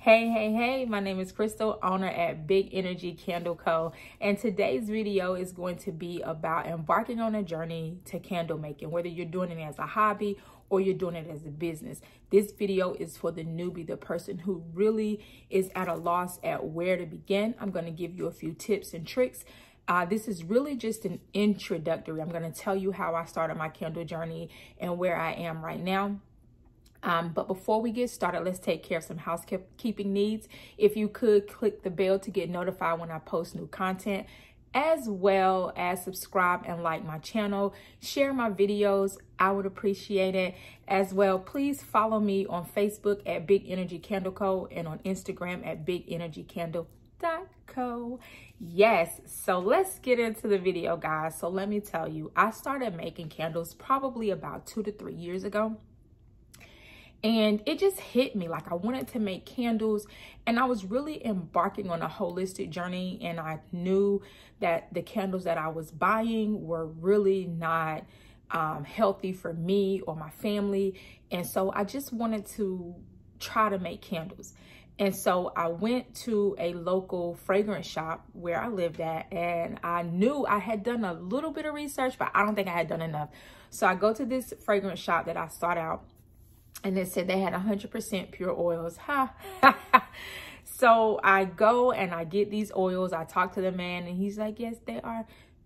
Hey, my name is Crystal, owner at Big Energy Candle Co. And today's video is going to be about embarking on a journey to candle making, whether you're doing it as a hobby or you're doing it as a business. This video is for the newbie, the person who really is at a loss at where to begin. I'm going to give you a few tips and tricks. This is really just an introductory. I'm going to tell you how I started my candle journey and where I am right now. But before we get started, let's take care of some housekeeping needs. If you could click the bell to get notified when I post new content, as well as subscribe and like my channel, share my videos. I would appreciate it. As well, please follow me on Facebook at Big Energy Candle Co. and on Instagram at bigenergycandle.co. Yes, so let's get into the video, guys. So let me tell you, I started making candles probably about 2 to 3 years ago. And it just hit me like I wanted to make candles, and I was really embarking on a holistic journey, and I knew that the candles that I was buying were really not healthy for me or my family. And so I just wanted to try to make candles. And so I went to a local fragrance shop where I lived at, and I knew I had done a little bit of research, but I don't think I had done enough. So I go to this fragrance shop that I sought out, and it said they had 100% pure oils. So I go and I get these oils. I talk to the man and he's like, yes, they are,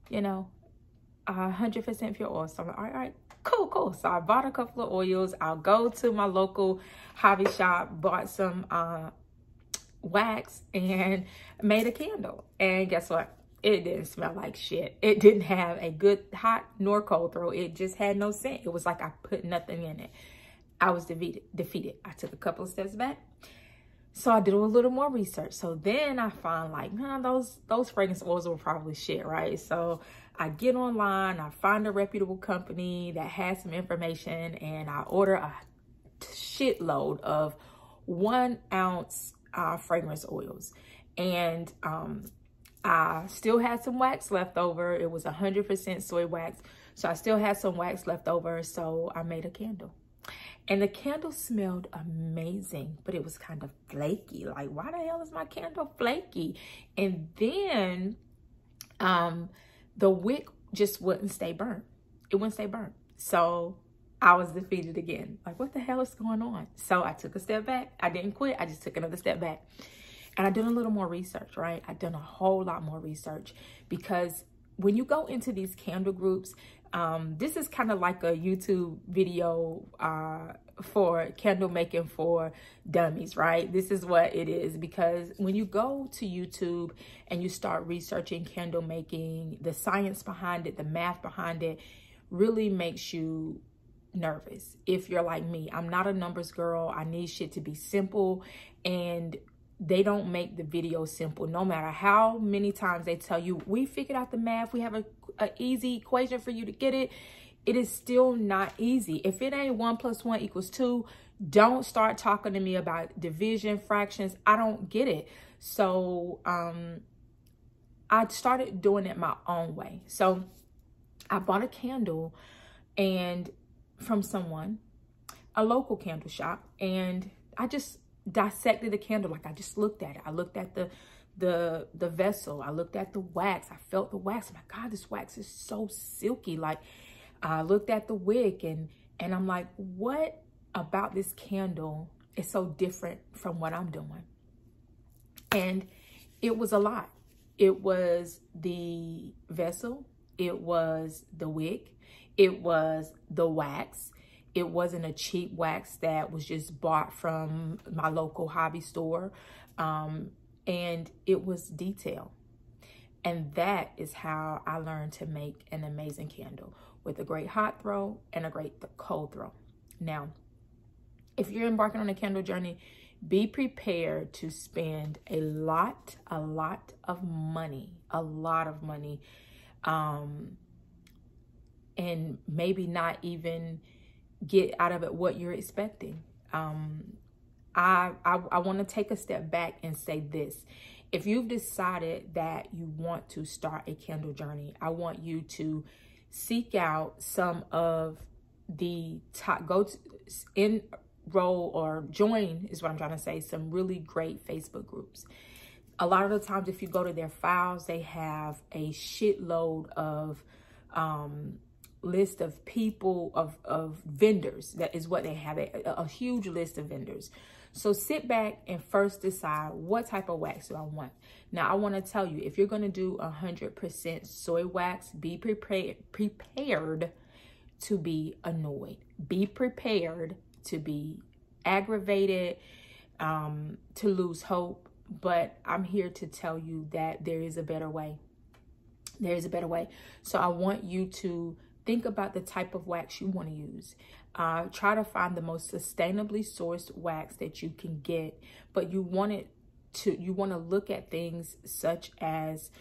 100% pure oils. So I'm like, all right, cool. So I bought a couple of oils. I'll go to my local hobby shop, bought some wax and made a candle. And guess what? It didn't smell like shit. It didn't have a good hot nor cold throw. It just had no scent. It was like I put nothing in it. I was defeated. I took a couple of steps back. So I did a little more research. So then I found like, those fragrance oils were probably shit, right? So I get online, I find a reputable company that has some information, and I order a shitload of 1 ounce fragrance oils. And I still had some wax left over. It was 100% soy wax. So I still had some wax left over. So I made a candle. And the candle smelled amazing, but it was kind of flaky. Like, why the hell is my candle flaky? And then the wick just wouldn't stay burnt. It wouldn't stay burnt. So I was defeated again. Like, what the hell is going on? So I took a step back. I didn't quit. I just took another step back. And I did a little more research, right? I done a whole lot more research, because when you go into these candle groups, this is kind of like a YouTube video for candle making for dummies, right? This is what it is, because when you go to YouTube and you start researching candle making, the science behind it, the math behind it really makes you nervous. If you're like me, I'm not a numbers girl. I need shit to be simple, and they don't make the video simple. No matter how many times they tell you, we figured out the math, we have an easy equation for you to get it, it is still not easy. If it ain't 1 + 1 = 2, don't start talking to me about division, fractions. I don't get it. So I started doing it my own way. So I bought a candle and from someone, a local candle shop, and I just dissected the candle. Like, I just looked at it. I looked at the vessel. I looked at the wax. I felt the wax. I'm like, God, this wax is so silky. Like, I looked at the wick, and I'm like, what about this candle is so different from what I'm doing? And it was a lot. It was the vessel. It was the wick. It was the wax. It wasn't a cheap wax that was just bought from my local hobby store. And it was detail. And that is how I learned to make an amazing candle, with a great hot throw and a great cold throw. Now, if you're embarking on a candle journey, be prepared to spend a lot of money, and maybe not even get out of it what you're expecting. I want to take a step back and say this. If you've decided that you want to start a candle journey, I want you to seek out some of the top, enroll or join, is what I'm trying to say, some really great Facebook groups. A lot of the times, if you go to their files, they have a shitload of list of people, of vendors. That is what they have, a huge list of vendors. So sit back and first decide, what type of wax do I want? Now, I want to tell you, if you're going to do 100% soy wax, be prepared to be annoyed. Be prepared to be aggravated, to lose hope. But I'm here to tell you that there is a better way. There is a better way. So I want you to think about the type of wax you want to use. Try to find the most sustainably sourced wax that you can get, but you want to look at things such as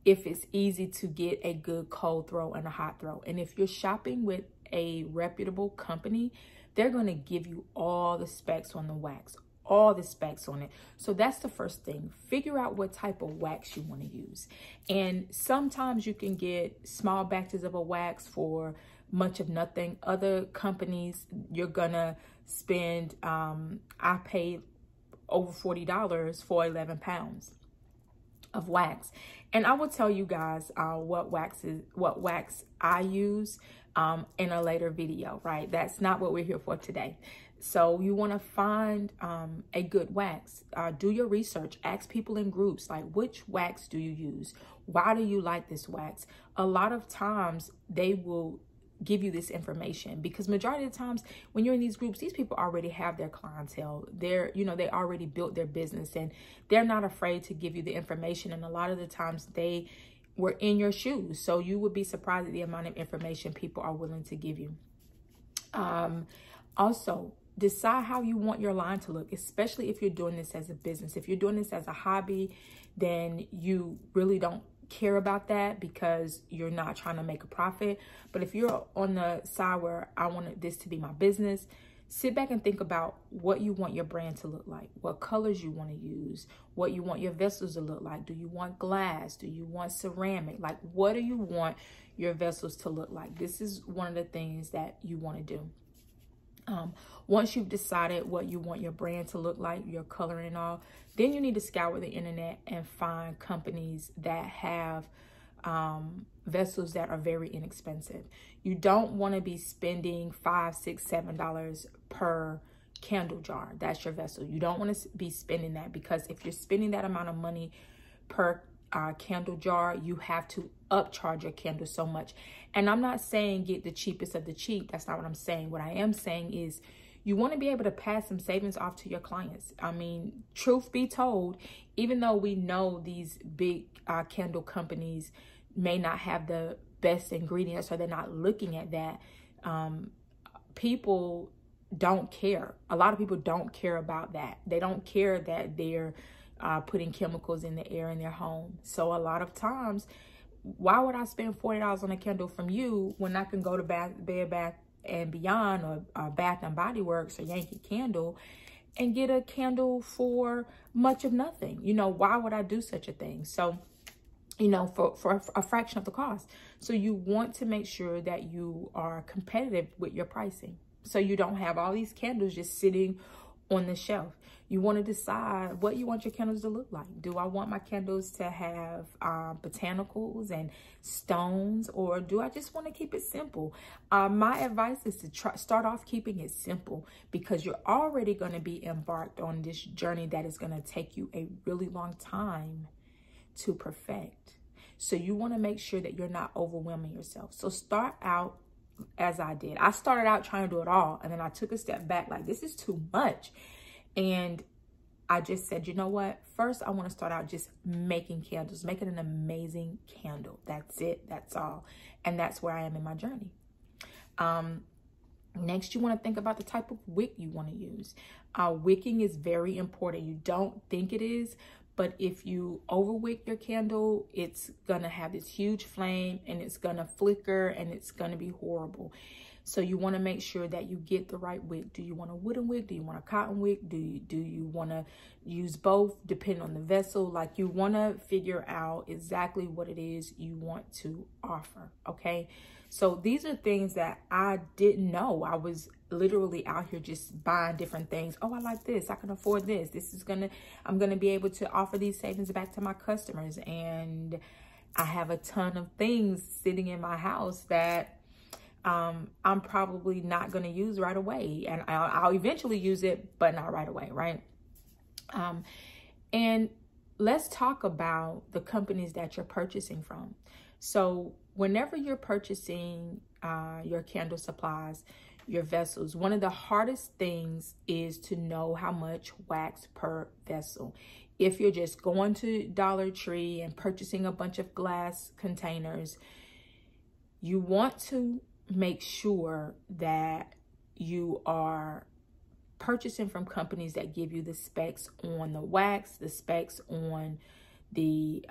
if it's easy to get a good cold throw and a hot throw. And if you're shopping with a reputable company, they're going to give you all the specs on the wax, all the specs on it. So that's the first thing. Figure out what type of wax you want to use. And sometimes you can get small batches of a wax for much of nothing. Other companies, you're gonna spend, I paid over $40 for 11 pounds of wax. And I will tell you guys what wax I use in a later video, right? That's not what we're here for today. So you want to find a good wax. Do your research. Ask people in groups, like, which wax do you use? Why do you like this wax? A lot of times they will give you this information, because majority of the times when you're in these groups, these people already have their clientele. They're, you know, they already built their business, and they're not afraid to give you the information. And a lot of the times they were in your shoes. So you would be surprised at the amount of information people are willing to give you. Also, decide how you want your line to look, especially if you're doing this as a business. If you're doing this as a hobby, then you really don't care about that because you're not trying to make a profit. But if you're on the side where I want this to be my business, sit back and think about what you want your brand to look like, what colors you want to use, what you want your vessels to look like. Do you want glass? Do you want ceramic? Like, what do you want your vessels to look like? This is one of the things that you want to do. Once you've decided what you want your brand to look like, your color and all, then you need to scour the internet and find companies that have vessels that are very inexpensive. You don't want to be spending $5, $6, $7 per candle jar. That's your vessel. You don't want to be spending that, because if you're spending that amount of money per candle jar, you have to upcharge your candle so much. And I'm not saying get the cheapest of the cheap. That's not what I'm saying. What I am saying is you want to be able to pass some savings off to your clients. I mean, truth be told, even though we know these big candle companies may not have the best ingredients, or they're not looking at that, people don't care. A lot of people don't care about that. They don't care that they're putting chemicals in the air in their home. So a lot of times, why would I spend $40 on a candle from you when I can go to Bed Bath and Beyond, or Bath and Body Works, or Yankee Candle, and get a candle for much of nothing? You know, why would I do such a thing? So, you know, for a fraction of the cost. So you want to make sure that you are competitive with your pricing, so you don't have all these candles just sitting on the shelf. You want to decide what you want your candles to look like. Do I want my candles to have botanicals and stones, or do I just want to keep it simple? My advice is to start off keeping it simple, because you're already going to be embarked on this journey that is going to take you a really long time to perfect. So you want to make sure that you're not overwhelming yourself. So start out as I did. I started out trying to do it all, and then I took a step back, like, this is too much. And I just said, you know what? First, I want to start out just making candles, making an amazing candle. That's it. That's all. And that's where I am in my journey. Next, you want to think about the type of wick you want to use. Wicking is very important. You don't think it is, but if you overwick your candle, it's going to have this huge flame, and it's going to flicker, and it's going to be horrible. So you want to make sure that you get the right wick. Do you want a wooden wick? Do you want a cotton wick? Do you want to use both, depending on the vessel? Like, you want to figure out exactly what it is you want to offer, okay? So these are things that I didn't know. I was literally out here just buying different things. Oh, I like this. I can afford this. I'm going to be able to offer these savings back to my customers. And I have a ton of things sitting in my house that I'm probably not going to use right away. And I'll eventually use it, but not right away, right? And let's talk about the companies that you're purchasing from. So whenever you're purchasing your candle supplies, your vessels, one of the hardest things is to know how much wax per vessel. If you're just going to Dollar Tree and purchasing a bunch of glass containers, you want to make sure that you are purchasing from companies that give you the specs on the wax, the specs on the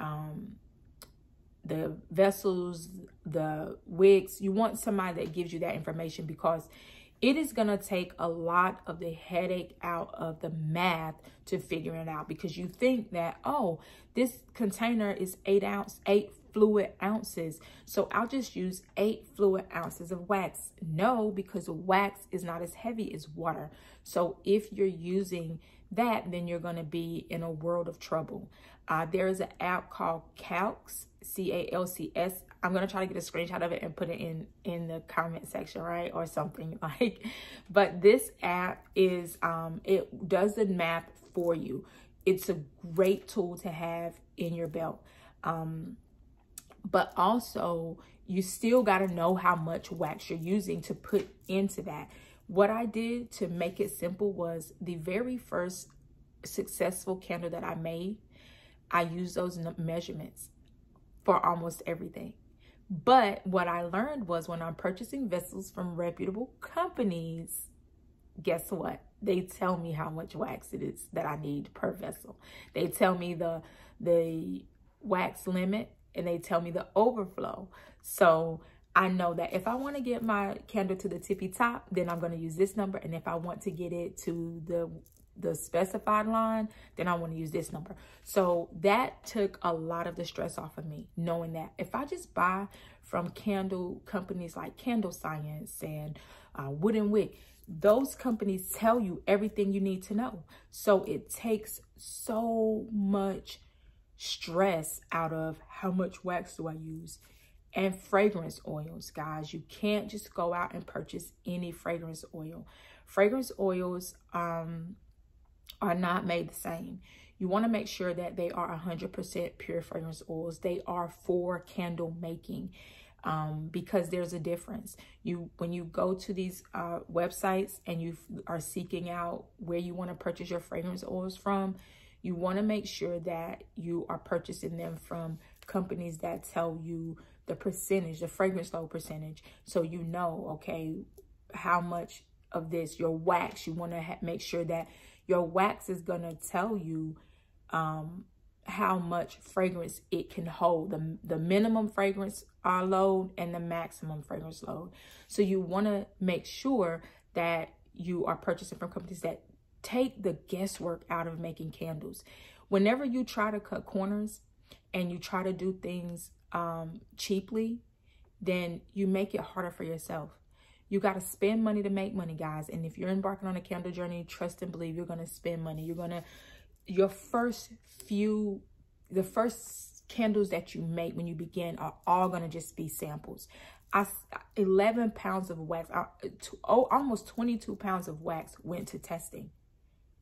vessels, the wicks. You want somebody that gives you that information, because it is going to take a lot of the headache out of the math to figure it out, because you think that, oh, this container is 8 fluid ounces, so I'll just use 8 fluid ounces of wax. No, because wax is not as heavy as water. So if you're using that, then you're going to be in a world of trouble. There is an app called Calcs, C-A-L-C-S. I'm going to try to get a screenshot of it and put it in the comment section, right? Or something like, but this app is, it does the math for you. It's a great tool to have in your belt. But also you still got to know how much wax you're using to put into that. What I did to make it simple was the very first successful candle that I made, I used those measurements for almost everything. But what I learned was, when I'm purchasing vessels from reputable companies, guess what? They tell me how much wax it is that I need per vessel. They tell me the wax limit, and they tell me the overflow. So I know that if I want to get my candle to the tippy top, then I'm going to use this number. And if I want to get it to the specified line, then I want to use this number. So that took a lot of the stress off of me, knowing that if I just buy from candle companies like Candle Science and Wood and Wick, those companies tell you everything you need to know. So it takes so much stress out of how much wax do I use. And fragrance oils, guys, you can't just go out and purchase any fragrance oil. Fragrance oils are not made the same. You want to make sure that they are 100% pure fragrance oils. They are for candle making, because there's a difference. When you go to these websites and you are seeking out where you want to purchase your fragrance oils from, you want to make sure that you are purchasing them from companies that tell you the percentage, the fragrance load percentage. So you know, okay, how much of this, your wax, you want to make sure that your wax is going to tell you how much fragrance it can hold, the minimum fragrance load and the maximum fragrance load. So you want to make sure that you are purchasing from companies that take the guesswork out of making candles. Whenever you try to cut corners and you try to do things cheaply, then you make it harder for yourself. You got to spend money to make money, guys. And if you're embarking on a candle journey, trust and believe you're going to spend money. The first candles that you make when you begin are all going to just be samples. 11 pounds of wax, almost 22 pounds of wax went to testing.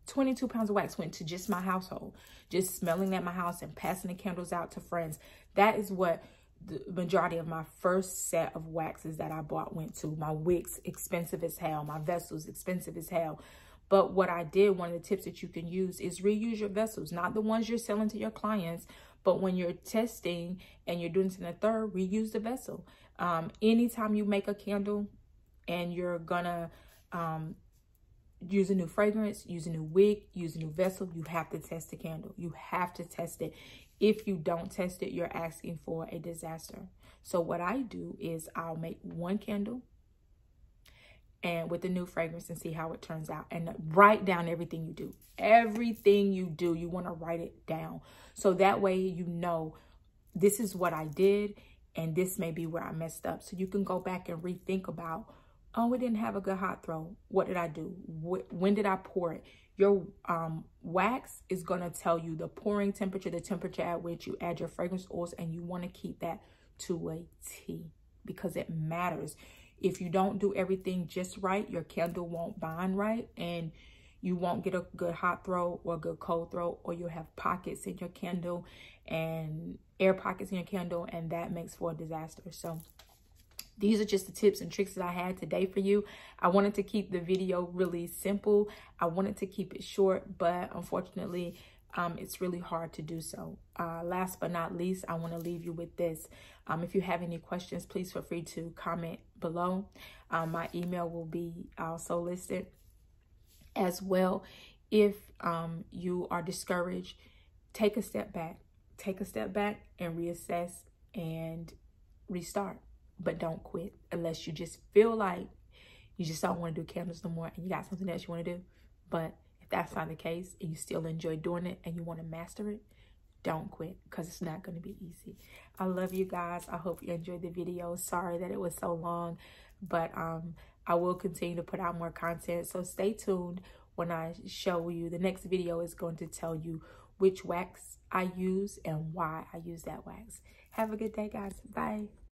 22 pounds of wax went to just my household, just smelling at my house and passing the candles out to friends. That is what the majority of my first set of waxes that I bought went to. My wicks, expensive as hell. My vessels, expensive as hell. But what I did, one of the tips that you can use is reuse your vessels, not the ones you're selling to your clients, but when you're testing and you're doing something third, reuse the vessel. Anytime you make a candle and you're gonna use a new fragrance, use a new wick, use a new vessel, you have to test the candle. You have to test it. If you don't test it, you're asking for a disaster. So what I do is I'll make one candle and with the new fragrance and see how it turns out, and write down everything you do. Everything you do, you want to write it down. So that way, you know, this is what I did. and this may be where I messed up. So you can go back and rethink about, oh, we didn't have a good hot throw. What did I do? When did I pour it? Your wax is going to tell you the pouring temperature, the temperature at which you add your fragrance oils, and you want to keep that to a T because it matters. If you don't do everything just right, your candle won't bind right, and you won't get a good hot throw or a good cold throw, or you'll have pockets in your candle and air pockets in your candle, and that makes for a disaster. So these are just the tips and tricks that I had today for you. I wanted to keep the video really simple. I wanted to keep it short, but unfortunately, it's really hard to do so. Last but not least, I want to leave you with this. If you have any questions, please feel free to comment below. My email will be also listed as well. If you are discouraged, take a step back. Take a step back and reassess and restart. But don't quit unless you just feel like you just don't want to do candles no more and you got something else you want to do. But if that's not the case and you still enjoy doing it and you want to master it, don't quit, because it's not going to be easy. I love you guys. I hope you enjoyed the video. Sorry that it was so long, but I will continue to put out more content. So stay tuned when I show you. The next video is going to tell you which wax I use and why I use that wax. Have a good day, guys. Bye.